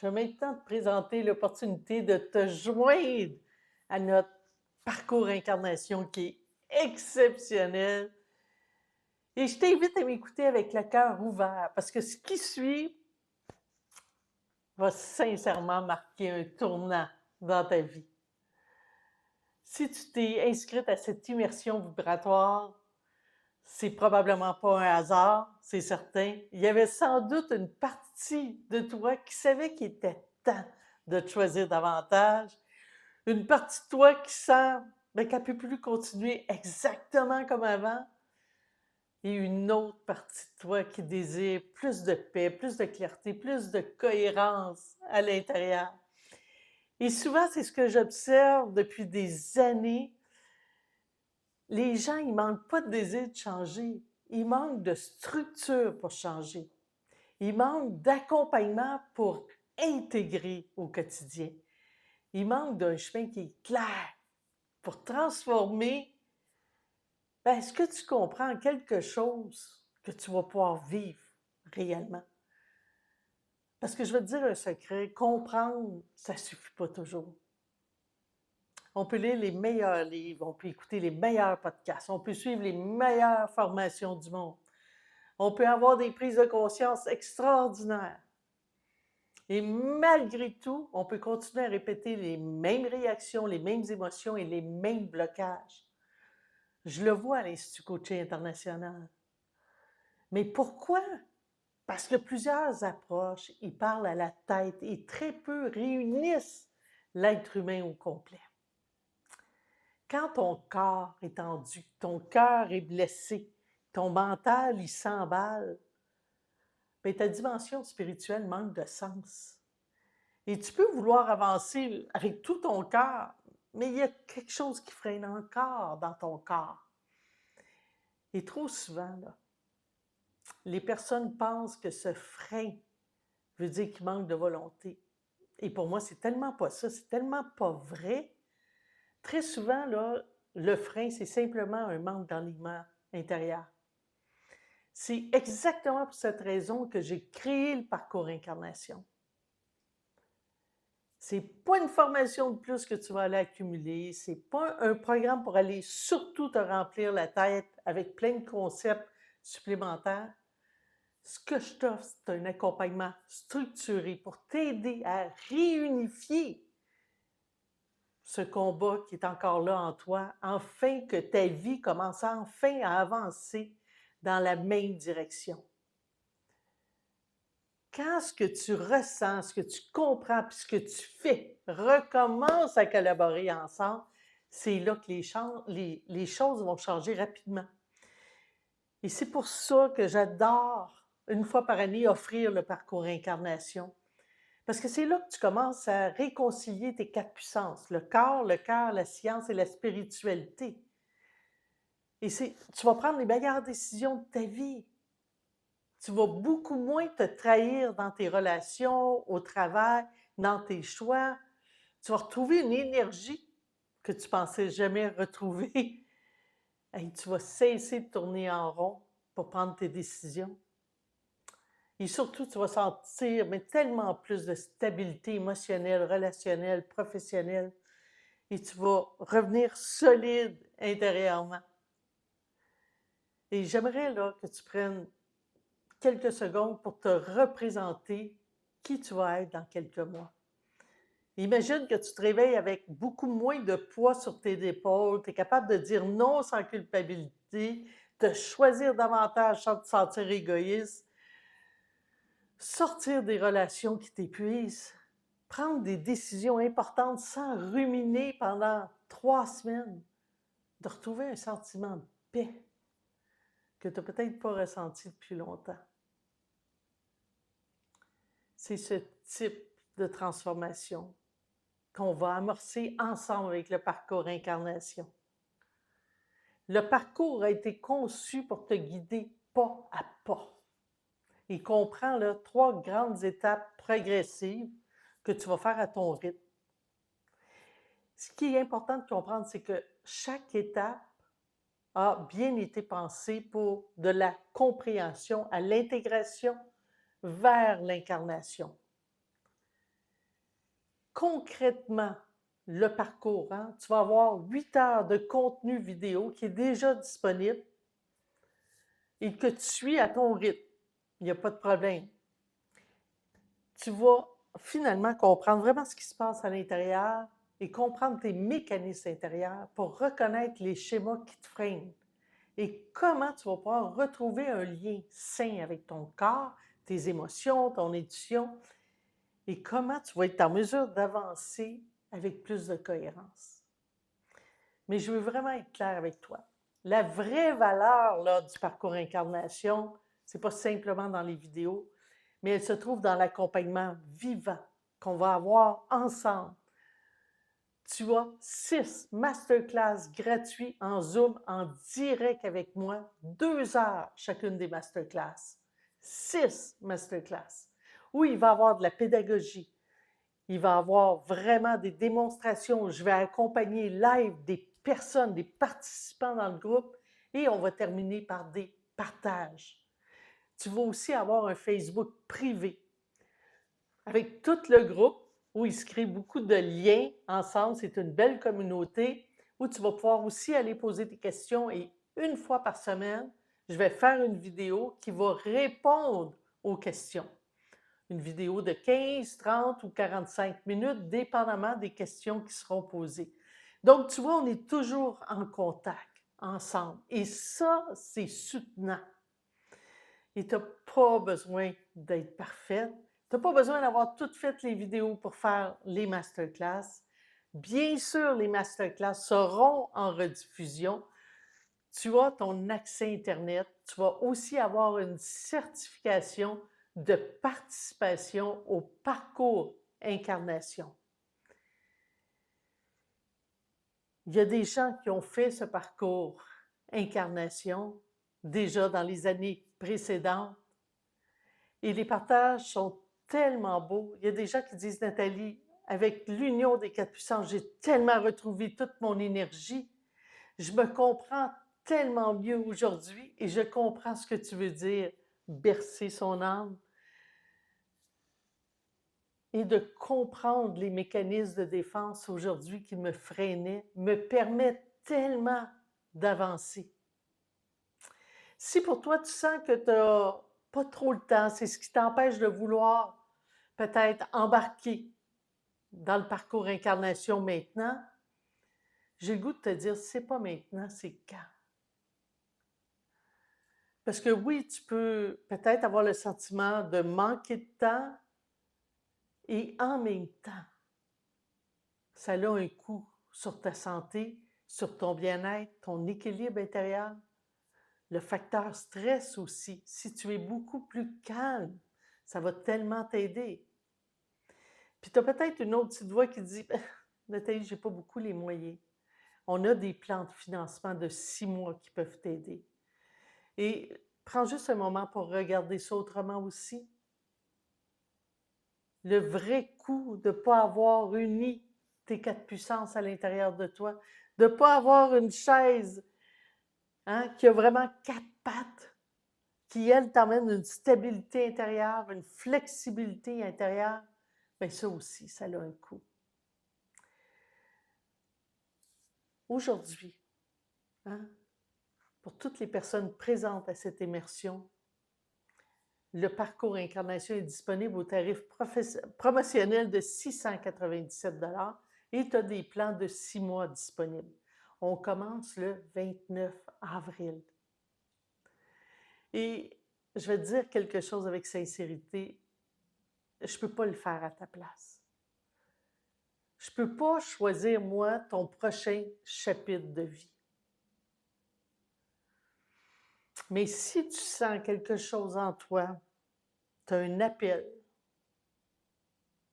Je vais maintenant te présenter l'opportunité de te joindre à notre parcours incarnation qui est exceptionnel. Et je t'invite à m'écouter avec le cœur ouvert parce que ce qui suit va sincèrement marquer un tournant dans ta vie. Si tu t'es inscrite à cette immersion vibratoire, c'est probablement pas un hasard, c'est certain. Il y avait sans doute une partie de toi qui savait qu'il était temps de te choisir davantage. Une partie de toi qui sent qu'elle ne peut plus continuer exactement comme avant. Et une autre partie de toi qui désire plus de paix, plus de clarté, plus de cohérence à l'intérieur. Et souvent, c'est ce que j'observe depuis des années. Les gens, ils manquent pas de désir de changer. Ils manquent de structure pour changer. Ils manquent d'accompagnement pour intégrer au quotidien. Ils manquent d'un chemin qui est clair pour transformer ce que tu comprends en quelque chose que tu vas pouvoir vivre réellement. Parce que je vais te dire un secret, comprendre, ça ne suffit pas toujours. On peut lire les meilleurs livres, on peut écouter les meilleurs podcasts, on peut suivre les meilleures formations du monde. On peut avoir des prises de conscience extraordinaires. Et malgré tout, on peut continuer à répéter les mêmes réactions, les mêmes émotions et les mêmes blocages. Je le vois à l'Institut Coaching International. Mais pourquoi? Parce que plusieurs approches, ils parlent à la tête et très peu réunissent l'être humain au complet. Quand ton corps est tendu, ton cœur est blessé, ton mental, il s'emballe, ta dimension spirituelle manque de sens. Et tu peux vouloir avancer avec tout ton cœur, mais il y a quelque chose qui freine encore dans ton corps. Et trop souvent, là, les personnes pensent que ce frein veut dire qu'il manque de volonté. Et pour moi, c'est tellement pas ça, c'est tellement pas vrai. Très souvent, là, le frein, c'est simplement un manque d'alignement intérieur. C'est exactement pour cette raison que j'ai créé le parcours incarnation. C'est pas une formation de plus que tu vas aller accumuler, c'est pas un programme pour aller surtout te remplir la tête avec plein de concepts supplémentaires. Ce que je t'offre, c'est un accompagnement structuré pour t'aider à réunifier ce combat qui est encore là en toi, afin que ta vie commence enfin à avancer dans la même direction. Quand ce que tu ressens, ce que tu comprends, puis ce que tu fais recommence à collaborer ensemble, c'est là que les choses vont changer rapidement. Et c'est pour ça que j'adore, une fois par année, offrir le parcours incarnation. Parce que c'est là que tu commences à réconcilier tes quatre puissances, le corps, le cœur, la science et la spiritualité. Et tu vas prendre les meilleures décisions de ta vie. Tu vas beaucoup moins te trahir dans tes relations, au travail, dans tes choix. Tu vas retrouver une énergie que tu pensais jamais retrouver. Et tu vas cesser de tourner en rond pour prendre tes décisions. Et surtout, tu vas sentir tellement plus de stabilité émotionnelle, relationnelle, professionnelle. Et tu vas revenir solide intérieurement. Et j'aimerais là que tu prennes quelques secondes pour te représenter qui tu vas être dans quelques mois. Imagine que tu te réveilles avec beaucoup moins de poids sur tes épaules, tu es capable de dire non sans culpabilité, de choisir davantage sans te sentir égoïste, sortir des relations qui t'épuisent, prendre des décisions importantes sans ruminer pendant 3 semaines, de retrouver un sentiment de paix que tu n'as peut-être pas ressenti depuis longtemps. C'est ce type de transformation qu'on va amorcer ensemble avec le parcours incarnation. Le parcours a été conçu pour te guider pas à pas. Il comprend là, 3 grandes étapes progressives que tu vas faire à ton rythme. Ce qui est important de comprendre, c'est que chaque étape a bien été pensée pour de la compréhension à l'intégration vers l'incarnation. concrètement le parcours. Hein. Tu vas avoir 8 heures de contenu vidéo qui est déjà disponible et que tu suis à ton rythme. Il n'y a pas de problème. Tu vas finalement comprendre vraiment ce qui se passe à l'intérieur et comprendre tes mécanismes intérieurs pour reconnaître les schémas qui te freinent et comment tu vas pouvoir retrouver un lien sain avec ton corps, tes émotions, ton intuition et comment tu vas être en mesure d'avancer avec plus de cohérence. Mais je veux vraiment être clair avec toi. La vraie valeur là, du parcours incarnation, ce n'est pas simplement dans les vidéos, mais elle se trouve dans l'accompagnement vivant qu'on va avoir ensemble. Tu as 6 masterclass gratuits en Zoom, en direct avec moi, 2 heures chacune des masterclass. 6 masterclass, où il va y avoir de la pédagogie, il va y avoir vraiment des démonstrations, je vais accompagner live des personnes, des participants dans le groupe, et on va terminer par des partages. Tu vas aussi avoir un Facebook privé avec tout le groupe où il se crée beaucoup de liens ensemble. C'est une belle communauté où tu vas pouvoir aussi aller poser tes questions et une fois par semaine, je vais faire une vidéo qui va répondre aux questions. Une vidéo de 15, 30 ou 45 minutes, dépendamment des questions qui seront posées. Donc, tu vois, on est toujours en contact ensemble et ça, c'est soutenant. Et tu n'as pas besoin d'être parfaite. Tu n'as pas besoin d'avoir toutes fait les vidéos pour faire les masterclass. Bien sûr, les masterclass seront en rediffusion. Tu as ton accès Internet. Tu vas aussi avoir une certification de participation au parcours incarnation. Il y a des gens qui ont fait ce parcours incarnation déjà dans les années précédentes et les partages sont tellement beaux. Il y a des gens qui disent, Nathalie, avec l'union des 4 puissances, j'ai tellement retrouvé toute mon énergie. Je me comprends tellement mieux aujourd'hui et je comprends ce que tu veux dire, bercer son âme. Et de comprendre les mécanismes de défense aujourd'hui qui me freinaient me permettent tellement d'avancer. Si pour toi, tu sens que tu n'as pas trop le temps, c'est ce qui t'empêche de vouloir peut-être embarquer dans le parcours incarnation maintenant, j'ai le goût de te dire, c'est pas maintenant, c'est quand. Parce que oui, tu peux peut-être avoir le sentiment de manquer de temps et en même temps, ça a un coût sur ta santé, sur ton bien-être, ton équilibre intérieur. Le facteur stress aussi, si tu es beaucoup plus calme, ça va tellement t'aider. Puis tu as peut-être une autre petite voix qui dit Nathalie, je n'ai pas beaucoup les moyens. On a des plans de financement de 6 mois qui peuvent t'aider. Et prends juste un moment pour regarder ça autrement aussi. Le vrai coût de ne pas avoir uni tes 4 puissances à l'intérieur de toi, de ne pas avoir une chaise qui a vraiment 4 pattes, qui, elle, t'emmène une stabilité intérieure, une flexibilité intérieure, bien ça aussi, ça a un coût. Aujourd'hui, pour toutes les personnes présentes à cette immersion, le parcours incarnation est disponible au tarif promotionnel de 697 $ et tu as des plans de 6 mois disponibles. On commence le 29 avril. Et je vais te dire quelque chose avec sincérité, je ne peux pas le faire à ta place. Je ne peux pas choisir, moi, ton prochain chapitre de vie. Mais si tu sens quelque chose en toi, tu as un appel,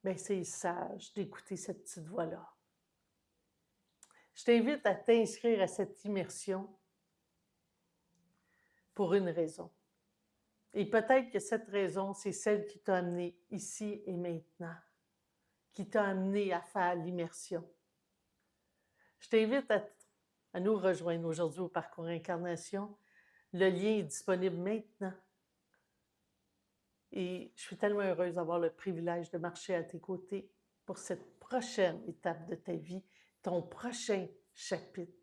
bien c'est sage d'écouter cette petite voix-là. Je t'invite à t'inscrire à cette immersion pour une raison. Et peut-être que cette raison, c'est celle qui t'a amené ici et maintenant, qui t'a amené à faire l'immersion. Je t'invite à nous rejoindre aujourd'hui au Parcours Incarnation. Le lien est disponible maintenant. Et je suis tellement heureuse d'avoir le privilège de marcher à tes côtés pour cette prochaine étape de ta vie, ton prochain chapitre